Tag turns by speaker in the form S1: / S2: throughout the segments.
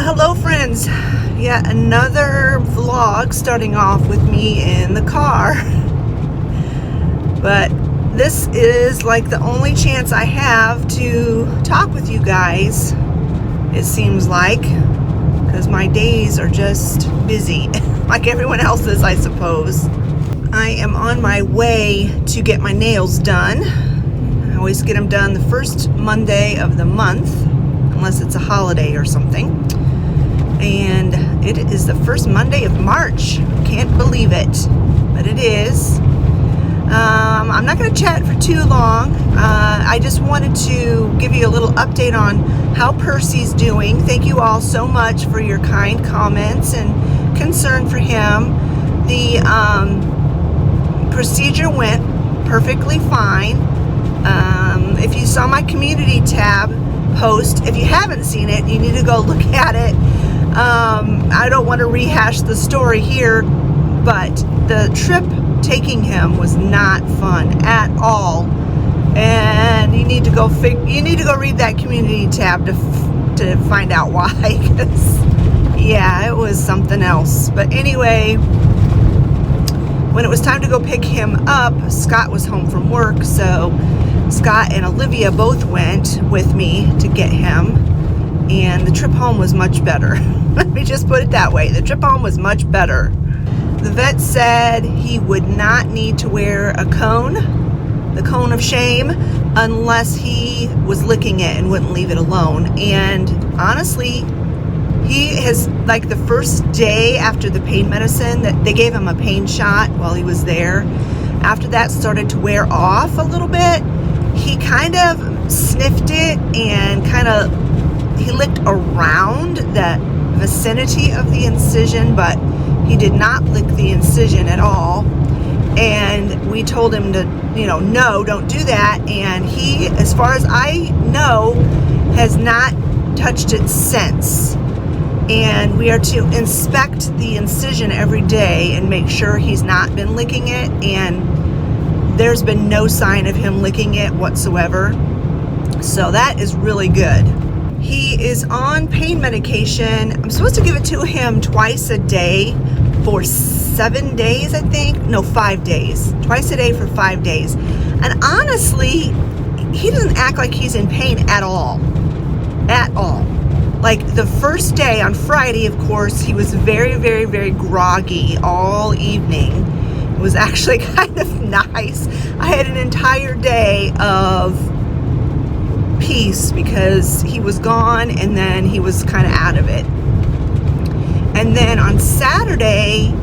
S1: Hello friends, yet another vlog starting off with me in the car. But this is like the only chance I have to talk with you guys, it seems like, because my days are just busy, like everyone else's, I suppose. I am on my way to get my nails done. I always get them done the first Monday of the month, unless it's a holiday or something. And it is the first Monday of March. Can't believe it, but it is. I'm not going to chat for too long. I just wanted to give you a little update on how Percy's doing. Thank you all so much for your kind comments and concern for him. The procedure went perfectly fine. If you saw my community tab post, if you haven't seen it, you need to go look at it. I don't want to rehash the story here, but the trip taking him was not fun at all, and you need to go read that community tab to find out why. Because yeah, it was something else. But anyway, when it was time to go pick him up, Scott was home from work, so Scott and Olivia both went with me to get him, and the trip home was much better. Let me just put it that way. The trip home was much better. The vet said he would not need to wear a cone, the cone of shame, unless he was licking it and wouldn't leave it alone. And honestly, he has, like, the first day after the pain medicine, that they gave him a pain shot while he was there, after that started to wear off a little bit, he kind of sniffed it and he licked around the vicinity of the incision, but he did not lick the incision at all. And we told him to, no, don't do that. And he, as far as I know, has not touched it since. And we are to inspect the incision every day and make sure he's not been licking it. And there's been no sign of him licking it whatsoever. So that is really good. He is on pain medication. I'm supposed to give it to him twice a day for 7 days, I think. No, 5 days. Twice a day for 5 days. And honestly, he doesn't act like he's in pain at all. At all. Like the first day on Friday, of course, he was very, very, very groggy all evening. It was actually kind of nice. I had an entire day of peace because he was gone, and then he was kind of out of it. And then on Saturday,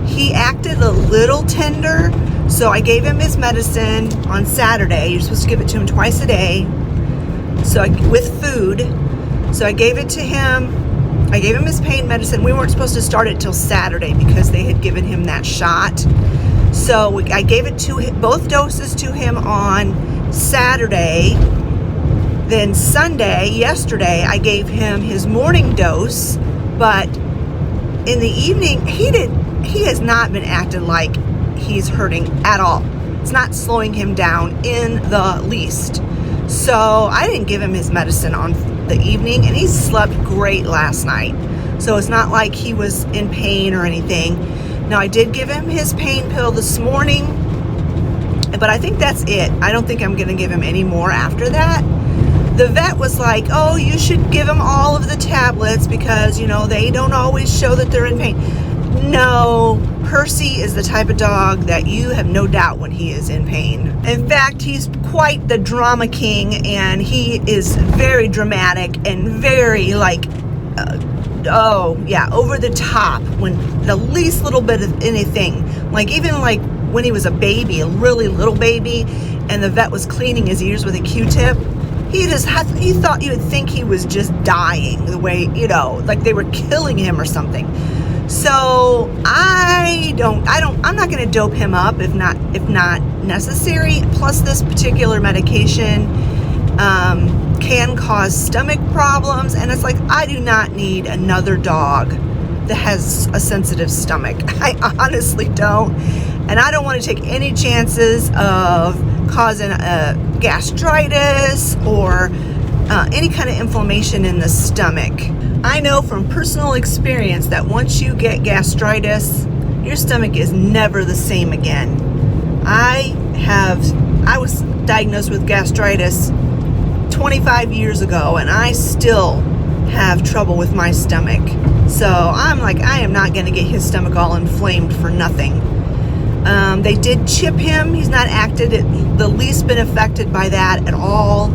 S1: he acted a little tender, so I gave him his medicine on Saturday. You're supposed to give it to him twice a day, with food. So I gave it to him. I gave him his pain medicine. We weren't supposed to start it till Saturday because they had given him that shot. So I gave it to him, both doses to him on Saturday. Then Sunday, yesterday, I gave him his morning dose, but in the evening, he has not been acting like he's hurting at all. It's not slowing him down in the least. So I didn't give him his medicine on the evening, and he slept great last night. So it's not like he was in pain or anything. Now, I did give him his pain pill this morning, but I think that's it. I don't think I'm going to give him any more after that. The vet was like, oh, you should give him all of the tablets because, they don't always show that they're in pain. No, Percy is the type of dog that you have no doubt when he is in pain. In fact, he's quite the drama king, and he is very dramatic and very over the top when the least little bit of anything. Like even like when he was a baby, a really little baby, and the vet was cleaning his ears with a Q-tip. He thought you would think he was just dying, the way, like they were killing him or something. So I'm not going to dope him up if not necessary. Plus, this particular medication can cause stomach problems, and it's like, I do not need another dog that has a sensitive stomach. I honestly don't. And I don't want to take any chances of causing a gastritis or any kind of inflammation in the stomach. I know from personal experience that once you get gastritis, your stomach is never the same again. I was diagnosed with gastritis 25 years ago, and I still have trouble with my stomach. So I'm like, I am not going to get his stomach all inflamed for nothing. They did chip him. He's not the least been affected by that at all.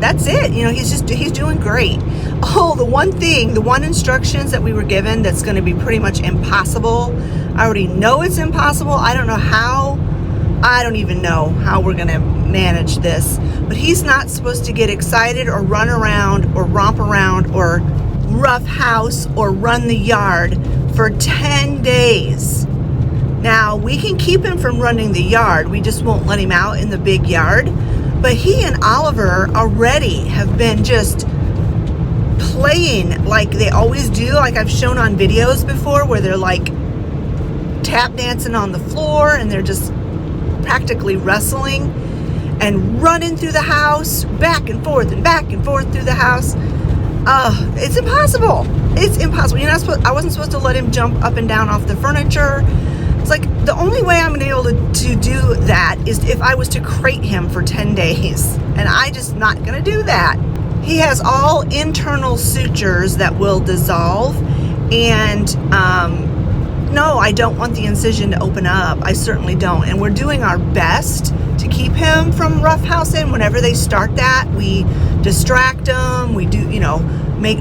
S1: That's it. You know, he's doing great. Oh, the one instructions that we were given that's going to be pretty much impossible. I already know it's impossible. I don't even know how we're going to manage this. But he's not supposed to get excited or run around or romp around or rough house or run the yard for 10 days. Now, we can keep him from running the yard. We just won't let him out in the big yard. But he and Oliver already have been just playing like they always do, like I've shown on videos before, where they're like tap dancing on the floor and they're just practically wrestling and running through the house, back and forth through the house. It's impossible. It's impossible. I wasn't supposed to let him jump up and down off the furniture. It's like the only way I'm going to be able to do that is if I was to crate him for 10 days. And I just not going to do that. He has all internal sutures that will dissolve. And no, I don't want the incision to open up. I certainly don't. And we're doing our best to keep him from roughhousing. Whenever they start that, we distract them. We do,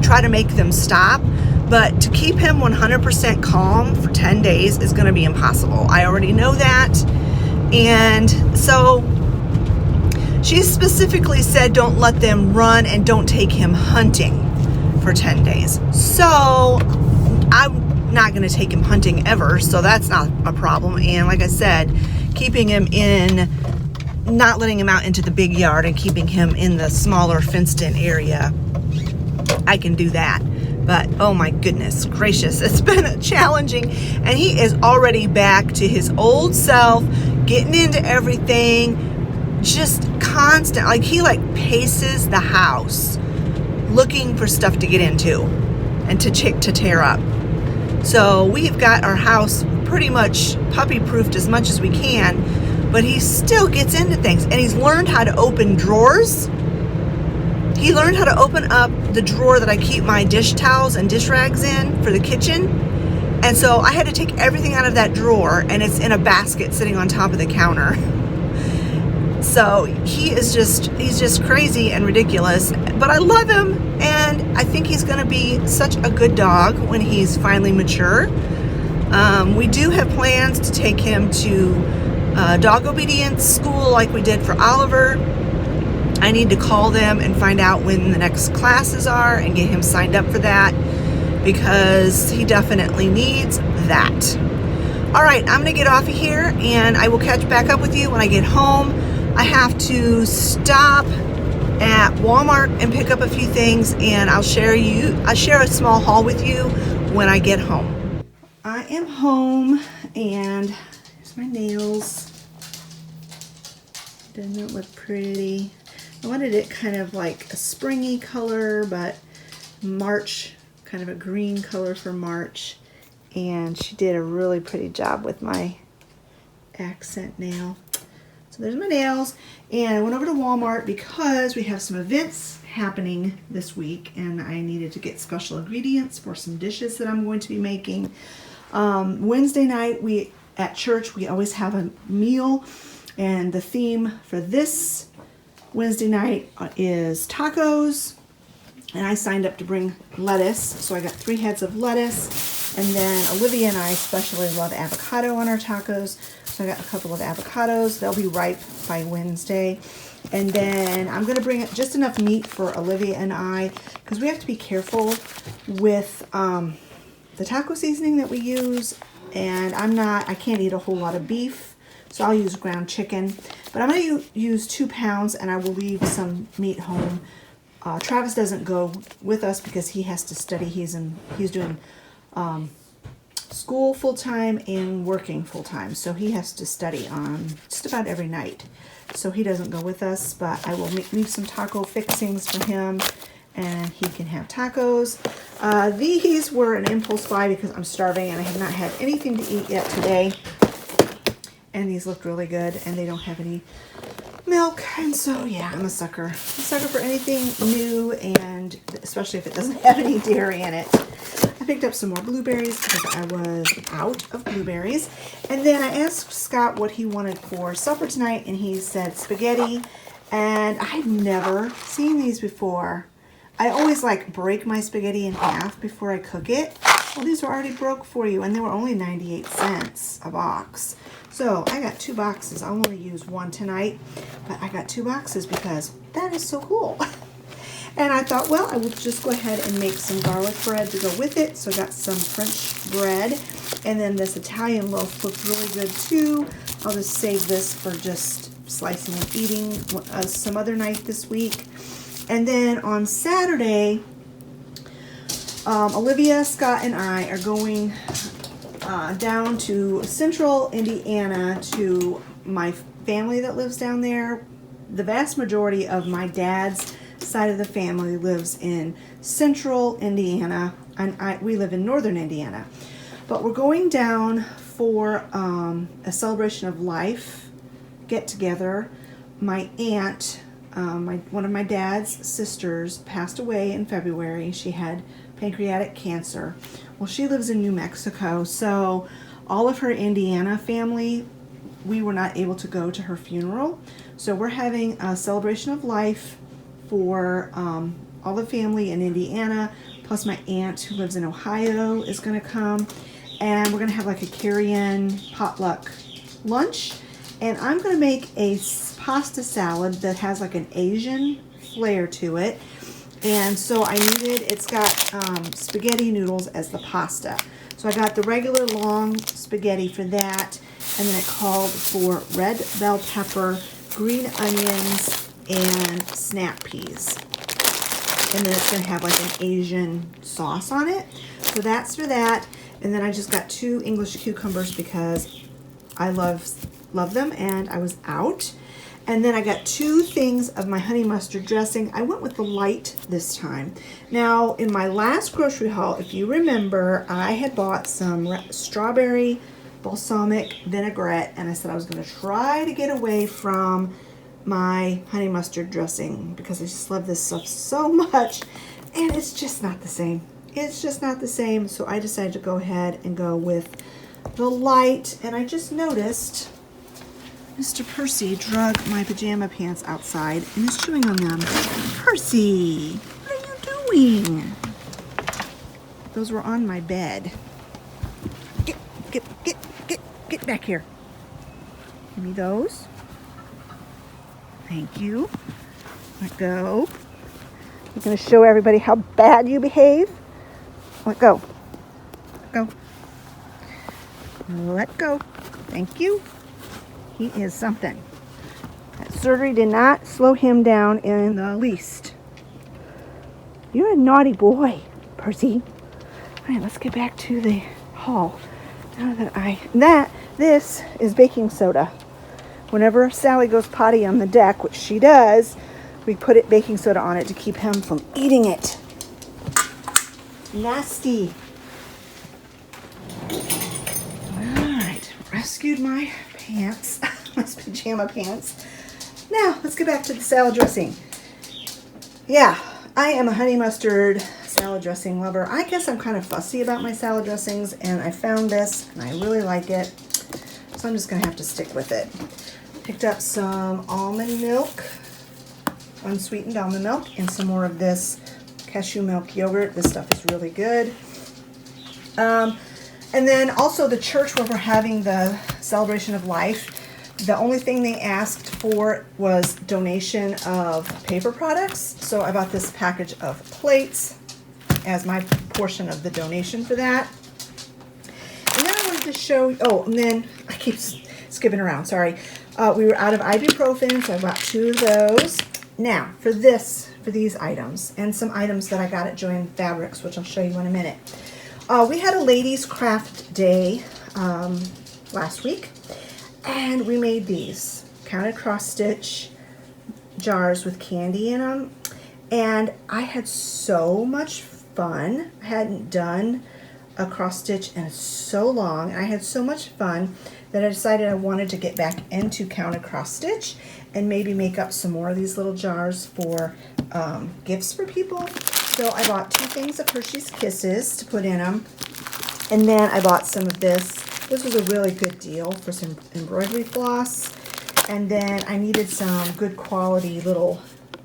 S1: try to make them stop. But to keep him 100% calm for 10 days is going to be impossible. I already know that. And so she specifically said don't let them run and don't take him hunting for 10 days. So I'm not going to take him hunting ever, so that's not a problem. And like I said, keeping him not letting him out into the big yard and keeping him in the smaller fenced-in area, I can do that. But oh my goodness gracious, it's been challenging. And he is already back to his old self, getting into everything, just constant. Like he paces the house looking for stuff to get into and to tear up. So we've got our house pretty much puppy-proofed as much as we can, but he still gets into things. And he's learned how to open drawers. He learned how to open up the drawer that I keep my dish towels and dish rags in for the kitchen. And so I had to take everything out of that drawer, and it's in a basket sitting on top of the counter. So he's just crazy and ridiculous, but I love him, and I think he's going to be such a good dog when he's finally mature. We do have plans to take him to dog obedience school like we did for Oliver. I need to call them and find out when the next classes are and get him signed up for that, because he definitely needs that. All right, I'm going to get off of here, and I will catch back up with you when I get home. I have to stop at Walmart and pick up a few things, and I'll share a small haul with you when I get home. I am home, and here's my nails. Doesn't it look pretty? I wanted it kind of like a springy color, but March, kind of a green color for March. And she did a really pretty job with my accent nail. So there's my nails. And I went over to Walmart because we have some events happening this week, and I needed to get special ingredients for some dishes that I'm going to be making. Wednesday night, at church, we always have a meal, and the theme for this Wednesday night is tacos, and I signed up to bring lettuce, so I got 3 heads of lettuce, and then Olivia and I especially love avocado on our tacos, so I got a couple of avocados. They'll be ripe by Wednesday, and then I'm going to bring just enough meat for Olivia and I, because we have to be careful with the taco seasoning that we use, and I can't eat a whole lot of beef, so I'll use ground chicken. But I'm going to use 2 pounds, and I will leave some meat home. Travis doesn't go with us because he has to study. He's doing school full-time and working full-time, so he has to study on just about every night. So he doesn't go with us, but I will leave some taco fixings for him, and he can have tacos. These were an impulse buy because I'm starving and I have not had anything to eat yet today. And these looked really good, and they don't have any milk, and so yeah, I'm a sucker. I'm a sucker for anything new, and especially if it doesn't have any dairy in it. I picked up some more blueberries because I was out of blueberries. And then I asked Scott what he wanted for supper tonight, and he said spaghetti. And I've never seen these before. I always like break my spaghetti in half before I cook it. Well, these were already broke for you, and they were only 98 cents a box. So I got 2 boxes. I'll only use one tonight, but I got 2 boxes because that is so cool. And I thought, well, I will just go ahead and make some garlic bread to go with it. So I got some French bread, and then this Italian loaf looked really good too. I'll just save this for just slicing and eating some other night this week. And then on Saturday, Olivia, Scott, and I are going down to central Indiana to my family that lives down there. The vast majority of my dad's side of the family lives in central Indiana, and we live in northern Indiana. But we're going down for a celebration of life get together. My aunt, one of my dad's sisters, passed away in February. She had pancreatic cancer. Well, she lives in New Mexico, so all of her Indiana family, we were not able to go to her funeral. So we're having a celebration of life for all the family in Indiana, plus my aunt who lives in Ohio is going to come, and we're going to have like a carry-in potluck lunch. And I'm going to make a pasta salad that has like an Asian flair to it. And so I needed, it's got spaghetti noodles as the pasta. So I got the regular long spaghetti for that, and then it called for red bell pepper, green onions, and snap peas. And then it's going to have like an Asian sauce on it. So that's for that. And then I just got 2 English cucumbers because I love them, and I was out. And then I got 2 things of my honey mustard dressing. I went with the light this time. Now, in my last grocery haul, if you remember, I had bought some strawberry balsamic vinaigrette, and I said I was going to try to get away from my honey mustard dressing because I just love this stuff so much, and it's just not the same. It's just not the same, so I decided to go ahead and go with the light, and I just noticed Mr. Percy drug my pajama pants outside and is chewing on them. Percy, what are you doing? Those were on my bed. Get back here. Give me those. Thank you. Let go. I'm going to show everybody how bad you behave. Let go. Let go. Let go. Thank you. He is something. That surgery did not slow him down in the least. You're a naughty boy, Percy. All right, let's get back to the haul. Now that this is baking soda. Whenever Sally goes potty on the deck, which she does, we put baking soda on it to keep him from eating it. Nasty. All right, rescued my pants, my pajama pants. Now, let's get back to the salad dressing. Yeah, I am a honey mustard salad dressing lover. I guess I'm kind of fussy about my salad dressings, and I found this, and I really like it, so I'm just going to have to stick with it. Picked up some almond milk, unsweetened almond milk, and some more of this cashew milk yogurt. This stuff is really good. And then also the church where we're having the celebration of life, the only thing they asked for was donation of paper products. So I bought this package of plates as my portion of the donation for that. And then I wanted to show, and then I keep skipping around, sorry. We were out of ibuprofen, so I bought 2 of those. Now, for these items, and some items that I got at Joann Fabrics, which I'll show you in a minute. We had a ladies' craft day last week, and we made these counted cross-stitch jars with candy in them. And I had so much fun. I hadn't done a cross stitch in so long. I had so much fun that I decided I wanted to get back into counted cross stitch and maybe make up some more of these little jars for gifts for people. So I bought 2 things of Hershey's Kisses to put in them. And then I bought some of this. This was a really good deal for some embroidery floss. And then I needed some good quality little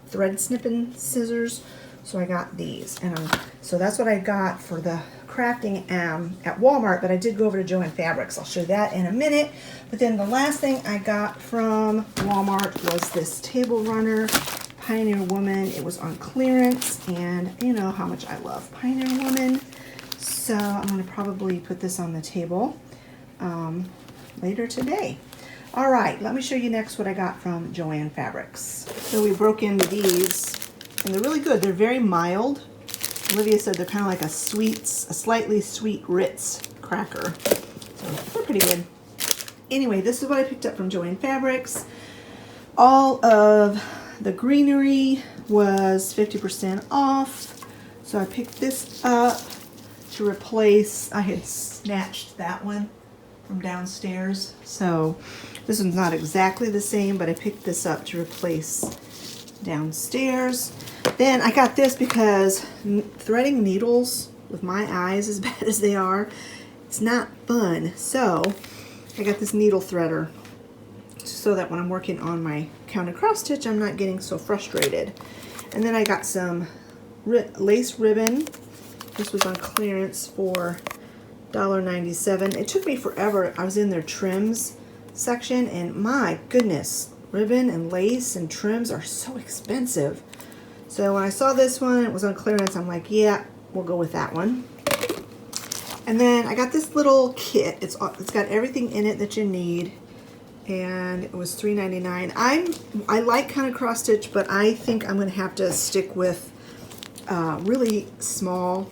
S1: thread snipping scissors, so I got these. And so that's what I got for the crafting at Walmart, but I did go over to Joann Fabrics. I'll show you that in a minute. But then the last thing I got from Walmart was this table runner, Pioneer Woman. It was on clearance, and you know how much I love Pioneer Woman. So I'm going to probably put this on the table later today. All right, let me show you next what I got from Joann Fabrics. So we broke into these, and they're really good. They're very mild. Olivia said they're kind of like a slightly sweet Ritz cracker. So they're pretty good. Anyway, this is what I picked up from Joann Fabrics. All of the greenery was 50% off. So I picked this up to replace, I had snatched that one from downstairs. So this one's not exactly the same, but I picked this up to replace downstairs. Then I got this because threading needles with my eyes as bad as they are, it's not fun. So I got this needle threader so that when I'm working on my counted cross stitch, I'm not getting so frustrated. And then I got some lace ribbon. This was on clearance for $1.97. It took me forever. I was in their trims section, and my goodness, ribbon and lace and trims are so expensive. So when I saw this one, it was on clearance, I'm like, yeah, we'll go with that one. And then I got this little kit. It's got everything in it that you need, and it was $3.99. I like kind of cross stitch, but I think I'm going to have to stick with really small,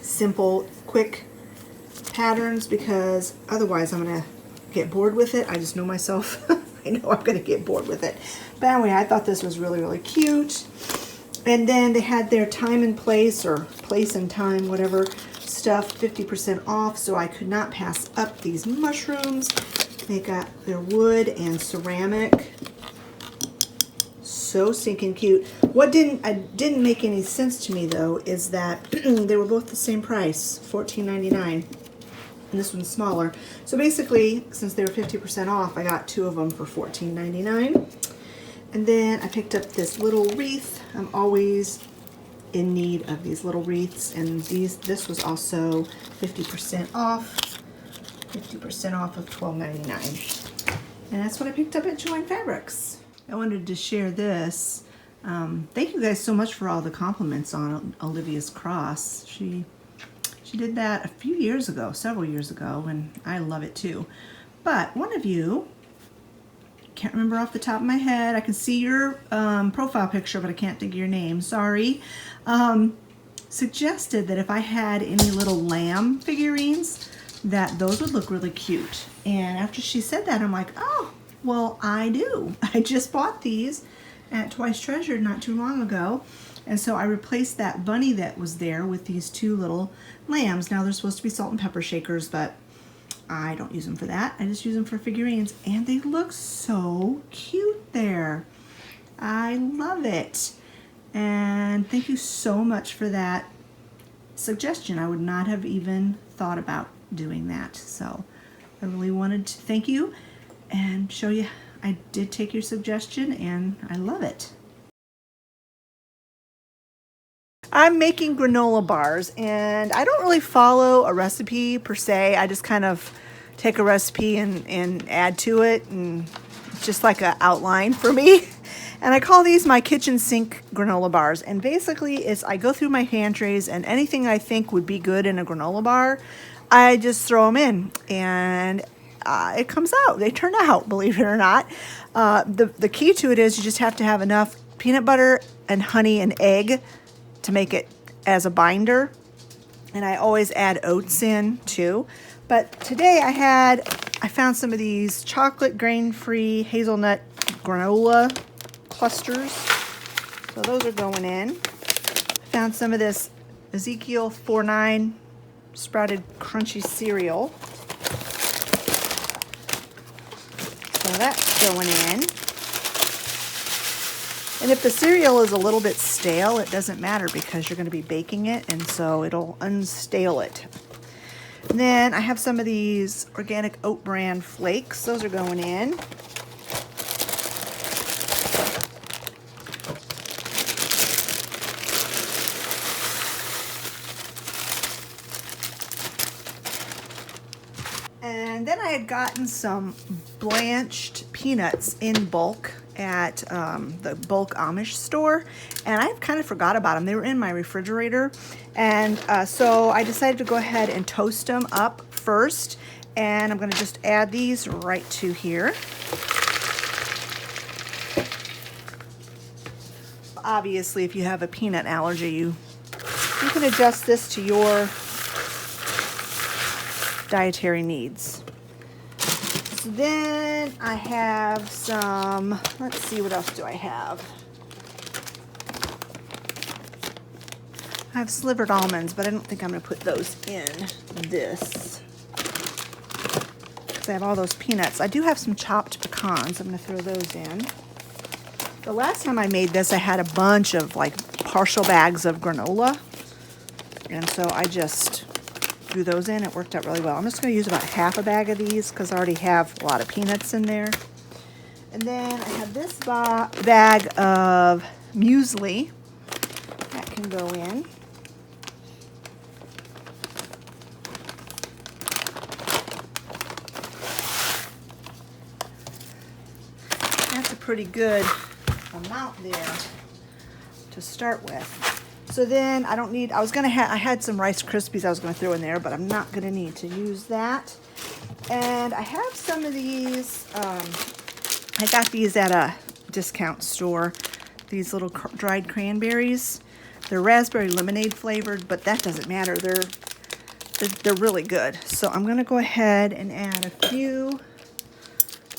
S1: simple, quick patterns, because otherwise I'm going to get bored with it. I just know myself. I know I'm going to get bored with it. But anyway, I thought this was really, really cute. And then they had their time and place, or place and time, whatever, stuff 50% off, so I could not pass up these mushrooms. They got their wood and ceramic. So stinking cute. What didn't make any sense to me though is that they were both the same price, $14.99. And this one's smaller. So basically, since they were 50% off, I got 2 of them for $14.99. And then I picked up this little wreath. I'm always in need of these little wreaths, and this was also 50% off. 50% off of $12.99. And that's what I picked up at Joann Fabrics. I wanted to share this. Thank you guys so much for all the compliments on Olivia's cross. She did that a few years ago, several years ago, and I love it too. But one of you, can't remember off the top of my head, I can see your profile picture, but I can't think of your name, sorry, suggested that if I had any little lamb figurines, that those would look really cute. And after she said that, I'm like, oh, well, I do. I just bought these at Twice Treasured not too long ago. And so I replaced that bunny that was there with these 2 little lambs. Now they're supposed to be salt and pepper shakers, but I don't use them for that. I just use them for figurines, and they look so cute there. I love it. And thank you so much for that suggestion. I would not have even thought about doing that. So I really wanted to thank you and show you I did take your suggestion, and I love it. I'm making granola bars, and I don't really follow a recipe per se. I just kind of take a recipe and add to it, and it's just like an outline for me. And I call these my kitchen sink granola bars. And basically it's I go through my pantries, and anything I think would be good in a granola bar, I just throw them in, and it comes out. They turn out, believe it or not. The key to it is you just have to have enough peanut butter and honey and egg to make it as a binder. And I always add oats in too. But today I found some of these chocolate grain-free hazelnut granola clusters. So those are going in. Found some of this Ezekiel 4-9 sprouted crunchy cereal. So that's going in. And if the cereal is a little bit stale, it doesn't matter because you're going to be baking it, and so it'll unstale it. And then I have some of these organic oat bran flakes. Those are going in. And then I had gotten some blanched peanuts in bulk at the bulk Amish store, and I kind of forgot about them. They were in my refrigerator, and so I decided to go ahead and toast them up first, and I'm going to just add these right to here. Obviously, if you have a peanut allergy, you can adjust this to your dietary needs. So then I have some, let's see, what else do I have? I have slivered almonds, but I don't think I'm going to put those in this, because I have all those peanuts. I do have some chopped pecans. I'm going to throw those in. The last time I made this, I had a bunch of like partial bags of granola, and so I just threw those in. It worked out really well. I'm just going to use about half a bag of these because I already have a lot of peanuts in there. And then I have this bag of muesli. That can go in. That's a pretty good amount there to start with. So then I don't need, I had some Rice Krispies I was going to throw in there, but I'm not going to need to use that. And I have some of these, I got these at a discount store, these little dried cranberries. They're raspberry lemonade flavored, but that doesn't matter. They're really good. So I'm going to go ahead and add a few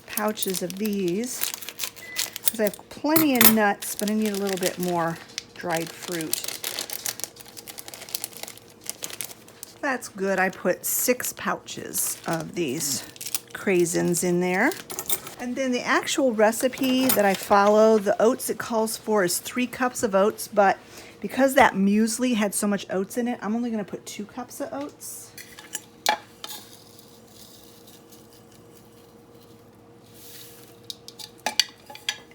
S1: pouches of these, because I have plenty of nuts, but I need a little bit more dried fruit. That's good. I put 6 pouches of these craisins in there. And then the actual recipe that I follow, the oats it calls for is 3 cups of oats, but because that muesli had so much oats in it, I'm only going to put 2 cups of oats.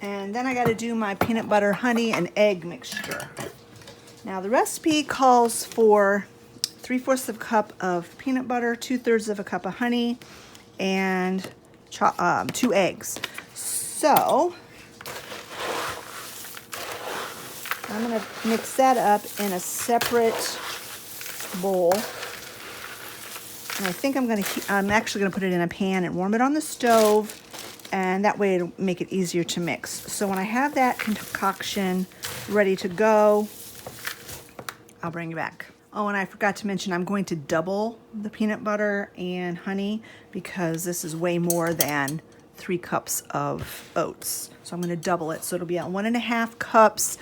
S1: And then I got to do my peanut butter, honey, and egg mixture. Now the recipe calls for 3/4 of a cup of peanut butter, 2/3 of a cup of honey, and 2 eggs. So I'm going to mix that up in a separate bowl. And I think I'm actually going to put it in a pan and warm it on the stove, and that way it'll make it easier to mix. So when I have that concoction ready to go, I'll bring you back. Oh, and I forgot to mention, I'm going to double the peanut butter and honey because this is way more than 3 cups of oats. So I'm going to double it. So it'll be at 1.5 cups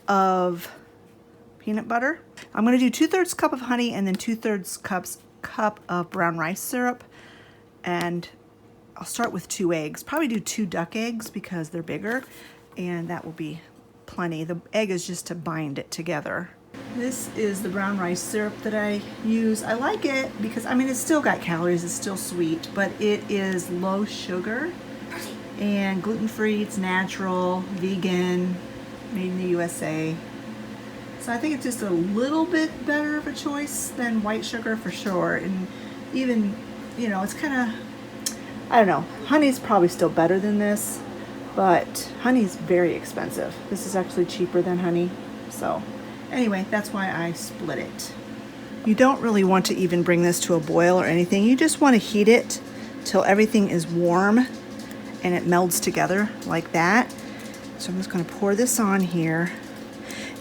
S1: of peanut butter. I'm going to do 2/3 cup of honey and then 2/3 cup of brown rice syrup. And I'll start with 2 eggs. Probably do 2 duck eggs because they're bigger, and that will be plenty. The egg is just to bind it together. This is the brown rice syrup that I use. I like it because, I mean, it's still got calories, it's still sweet, but it is low sugar and gluten-free. It's natural, vegan, made in the USA. So I think it's just a little bit better of a choice than white sugar for sure. And even, you know, it's kind of, I don't know, honey's probably still better than this, but honey's very expensive. This is actually cheaper than honey, so. Anyway, that's why I split it. You don't really want to even bring this to a boil or anything. You just want to heat it till everything is warm and it melds together like that. So I'm just going to pour this on here.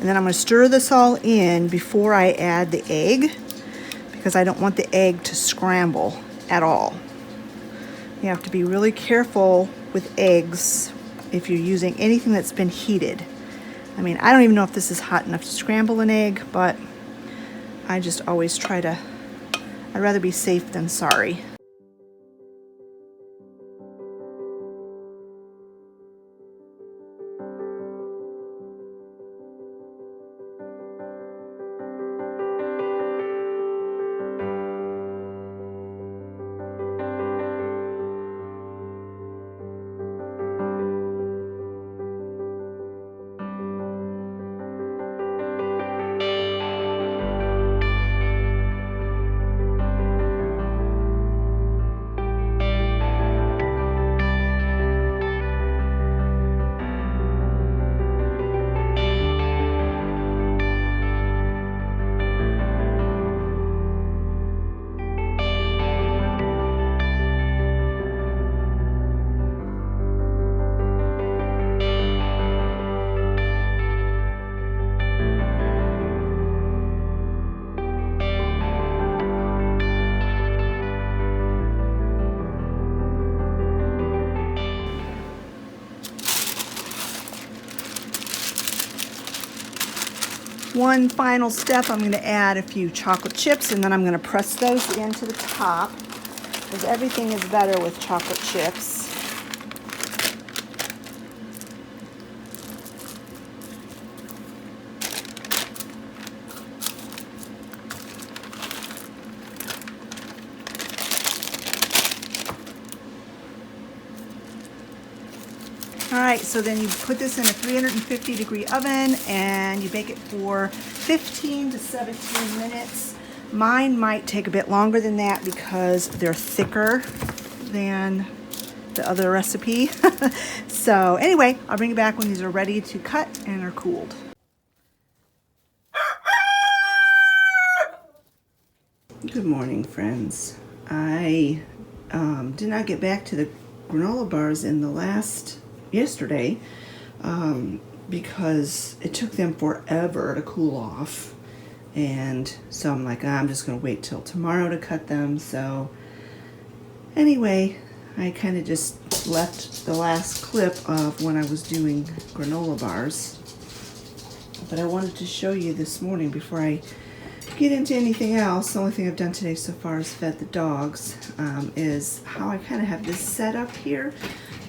S1: And then I'm going to stir this all in before I add the egg, because I don't want the egg to scramble at all. You have to be really careful with eggs if you're using anything that's been heated, I mean, I don't even know if this is hot enough to scramble an egg, but I just always try to, I'd rather be safe than sorry. One final step, I'm going to add a few chocolate chips, and then I'm going to press those into the top, because everything is better with chocolate chips. All right, so then you put this in a 350-degree oven and you bake it for 15 to 17 minutes. Mine might take a bit longer than that because they're thicker than the other recipe. So anyway, I'll bring it back when these are ready to cut and are cooled. Good morning, friends. I did not get back to the granola bars in the yesterday because it took them forever to cool off, and so I'm like, I'm just gonna wait till tomorrow to cut them. So anyway, I kind of just left the last clip of when I was doing granola bars, but I wanted to show you this morning before I get into anything else. The only thing I've done today so far is fed the dogs, is how I kind of have this set up here.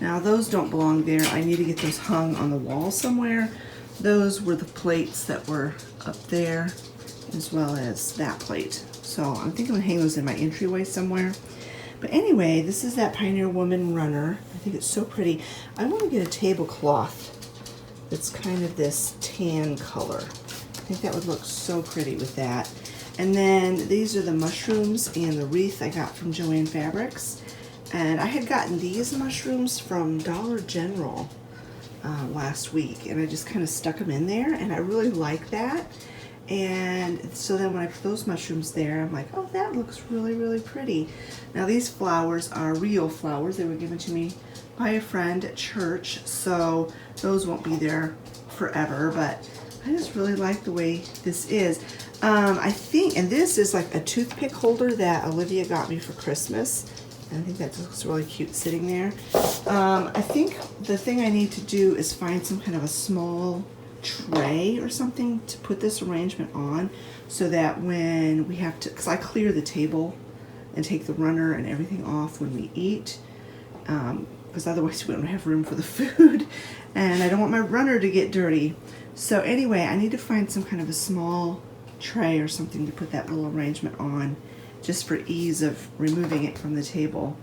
S1: Now those don't belong there. I need to get those hung on the wall somewhere. Those were the plates that were up there, as well as that plate. So I'm thinking I'm gonna hang those in my entryway somewhere. But anyway, this is that Pioneer Woman runner. I think it's so pretty. I want to get a tablecloth that's kind of this tan color. I think that would look so pretty with that. And then these are the mushrooms and the wreath I got from Joann Fabrics. And I had gotten these mushrooms from Dollar General last week, and I just kind of stuck them in there, and I really like that. And so then when I put those mushrooms there, I'm like, oh, that looks really, really pretty. Now these flowers are real flowers. They were given to me by a friend at church, so those won't be there forever, but I just really like the way this is. I think, and this is like a toothpick holder that Olivia got me for Christmas. And I think that looks really cute sitting there. I think the thing I need to do is find some kind of a small tray or something to put this arrangement on, so that when we have to, because I clear the table and take the runner and everything off when we eat, because otherwise we don't have room for the food, and I don't want my runner to get dirty. So anyway, I need to find some kind of a small tray or something to put that little arrangement on, just for ease of removing it from the table.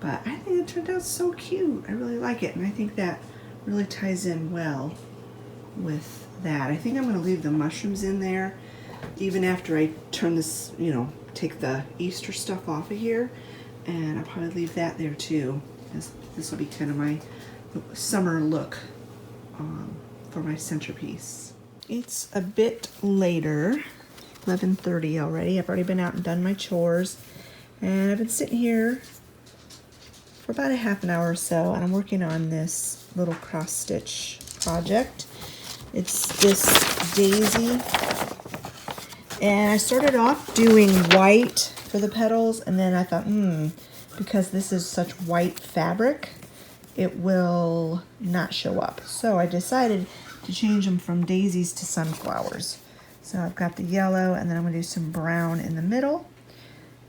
S1: But I think it turned out so cute. I really like it, and I think that really ties in well with that. I think I'm gonna leave the mushrooms in there even after I turn this, take the Easter stuff off of here, and I'll probably leave that there too, because this will be kind of my summer look for my centerpiece. It's a bit later, 11:30 already. I've already been out and done my chores, and I've been sitting here for about a half an hour or so, and I'm working on this little cross stitch project. It's this daisy, and I started off doing white for the petals, and then I thought, because this is such white fabric, it will not show up. So I decided to change them from daisies to sunflowers. So I've got the yellow, and then I'm going to do some brown in the middle.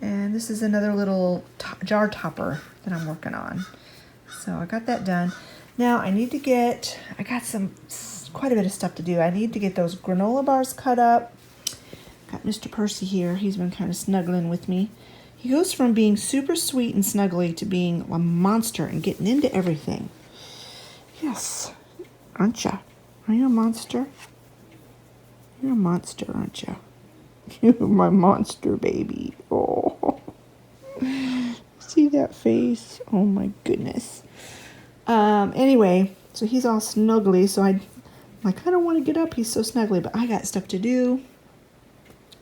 S1: And this is another little jar topper that I'm working on. So I got that done. Now I need to get, I got quite a bit of stuff to do. I need to get those granola bars cut up. Got Mr. Percy here. He's been kind of snuggling with me. He goes from being super sweet and snuggly to being a monster and getting into everything. Yes, aren't ya? Are you a monster? You're a monster, aren't you? You're my monster baby. Oh, see that face? Oh my goodness. Anyway, so he's all snuggly, so I kind of want to get up. He's so snuggly, but I got stuff to do.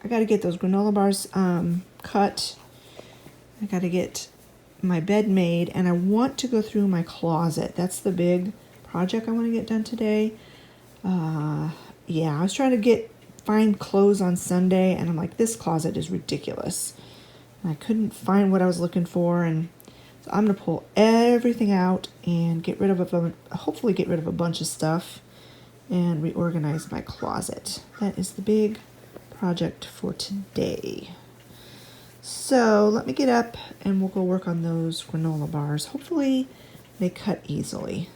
S1: I got to get those granola bars cut. I got to get my bed made, and I want to go through my closet. That's the big project I want to get done today. Yeah, I was trying to find clothes on Sunday, and I'm like, this closet is ridiculous. And I couldn't find what I was looking for, and so I'm gonna pull everything out and hopefully get rid of a bunch of stuff and reorganize my closet. That is the big project for today. So let me get up and we'll go work on those granola bars. Hopefully they cut easily.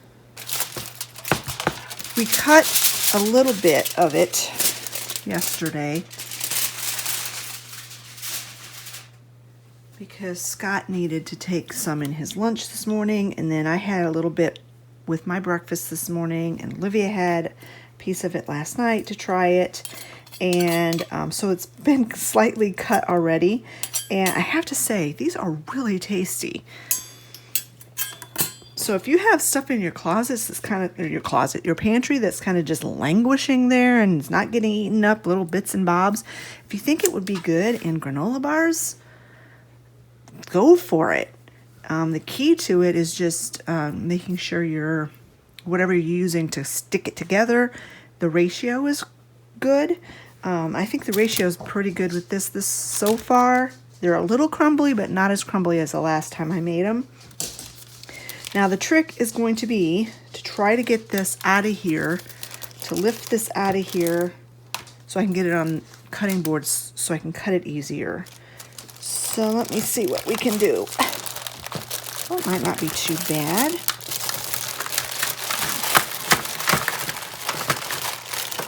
S1: We cut a little bit of it yesterday because Scott needed to take some in his lunch this morning, and then I had a little bit with my breakfast this morning, and Olivia had a piece of it last night to try it, and so it's been slightly cut already, and I have to say these are really tasty. So if you have stuff in your closets that's kind of, or your pantry that's kind of just languishing there and it's not getting eaten up, little bits and bobs, if you think it would be good in granola bars, go for it. The key to it is just making sure whatever you're using to stick it together, the ratio is good. I think the ratio is pretty good with this so far. They're a little crumbly, but not as crumbly as the last time I made them. Now the trick is going to be to try to get this out of here, to lift this out of here so I can get it on cutting boards so I can cut it easier. So let me see what we can do. Oh, it might not be too bad.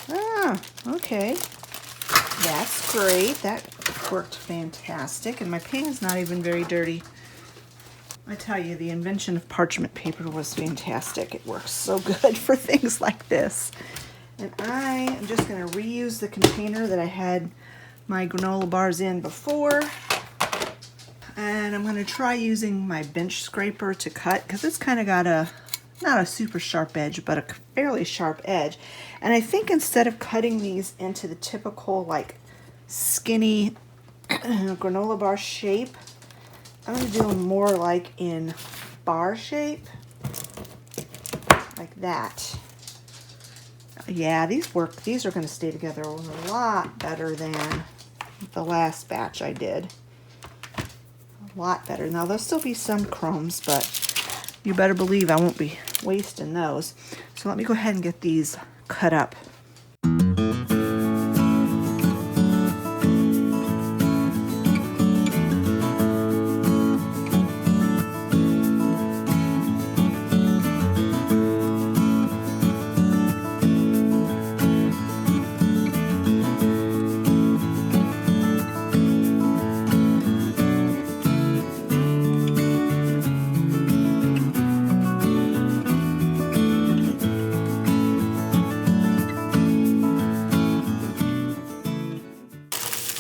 S1: Ah, okay. That's great. That worked fantastic. And my pan's not even very dirty. I tell you, the invention of parchment paper was fantastic. It works so good for things like this. And I am just going to reuse the container that I had my granola bars in before. And I'm going to try using my bench scraper to cut, because it's kind of got not a super sharp edge, but a fairly sharp edge. And I think instead of cutting these into the typical like skinny granola bar shape, I'm going to do them more like in bar shape, like that. Yeah, these work. These are going to stay together a lot better than the last batch I did. A lot better. Now, there'll still be some crumbs, but you better believe I won't be wasting those. So let me go ahead and get these cut up.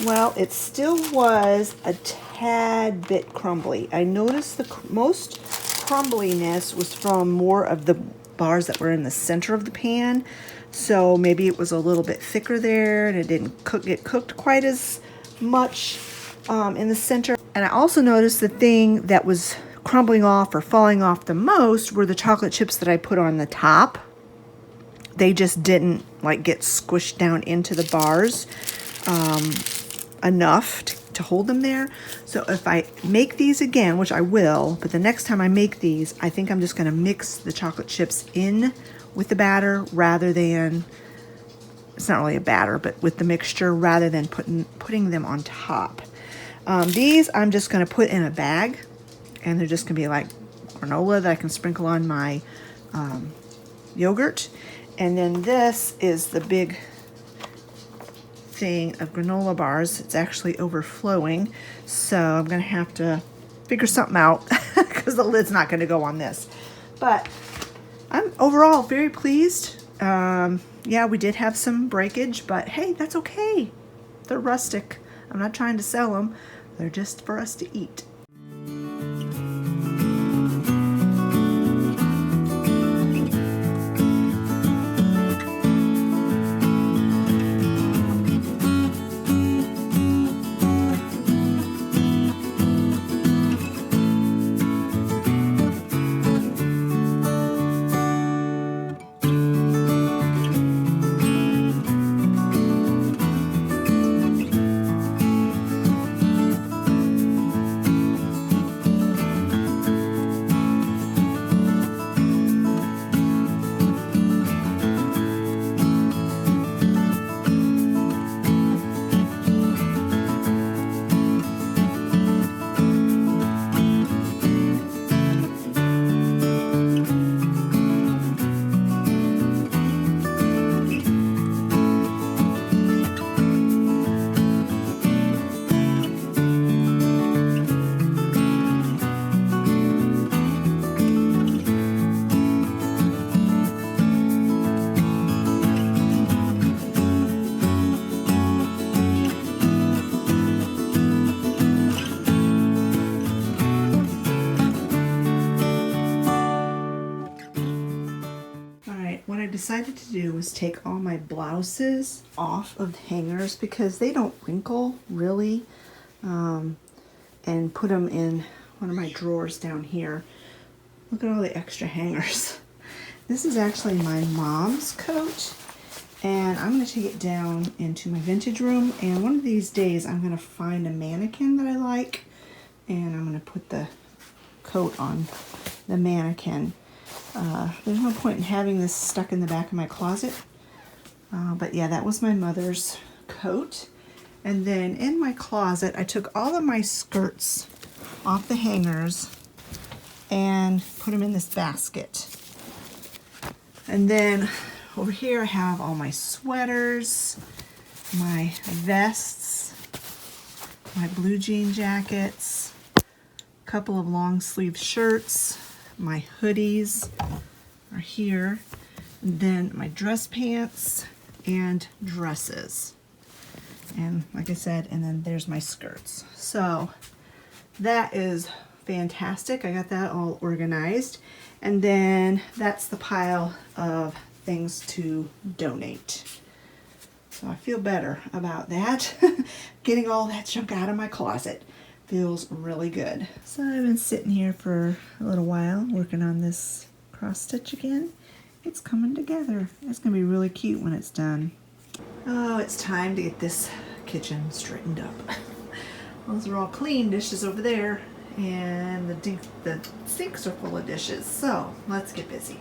S1: Well, it still was a tad bit crumbly. I noticed the most crumbliness was from more of the bars that were in the center of the pan. So maybe it was a little bit thicker there and it didn't get cooked quite as much in the center. And I also noticed the thing that was crumbling off or falling off the most were the chocolate chips that I put on the top. They just didn't like get squished down into the bars enough to hold them there. So if I make these again, which I will, but the next time I make these, I think I'm just going to mix the chocolate chips in with the batter rather than, it's not really a batter, but with the mixture rather than putting them on top. These I'm just going to put in a bag, and they're just going to be like granola that I can sprinkle on my yogurt. And then this is the big thing of granola bars. It's actually overflowing, so I'm gonna have to figure something out because the lid's not gonna go on this. But I'm overall very pleased. Yeah, we did have some breakage, but hey, that's okay. They're rustic. I'm not trying to sell them. They're just for us to eat. What I decided to do was take all my blouses off of the hangers because they don't wrinkle really, and put them in one of my drawers down here. Look at all the extra hangers. This is actually my mom's coat, and I'm going to take it down into my vintage room, and one of these days I'm going to find a mannequin that I like, and I'm going to put the coat on the mannequin. There's no point in having this stuck in the back of my closet. But yeah, that was my mother's coat. And then in my closet, I took all of my skirts off the hangers and put them in this basket. And then over here I have all my sweaters, my vests, my blue jean jackets, a couple of long sleeve shirts, my hoodies are here, and then my dress pants and dresses, and like I said, and then there's my skirts. So that is fantastic. I got that all organized, and then that's the pile of things to donate. So I feel better about that. Getting all that junk out of my closet feels really good. So I've been sitting here for a little while working on this cross stitch again. It's coming together. It's gonna be really cute when it's done. Oh, it's time to get this kitchen straightened up. Those are all clean dishes over there, and the sinks are full of dishes. So let's get busy.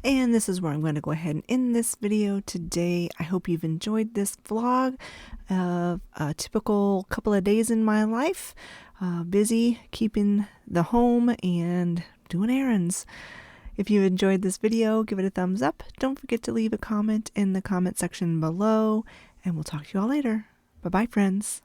S1: And this is where I'm going to go ahead and end this video today. I hope you've enjoyed this vlog of a typical couple of days in my life. Busy keeping the home and doing errands. If you enjoyed this video, give it a thumbs up. Don't forget to leave a comment in the comment section below, and we'll talk to you all later. Bye-bye, friends.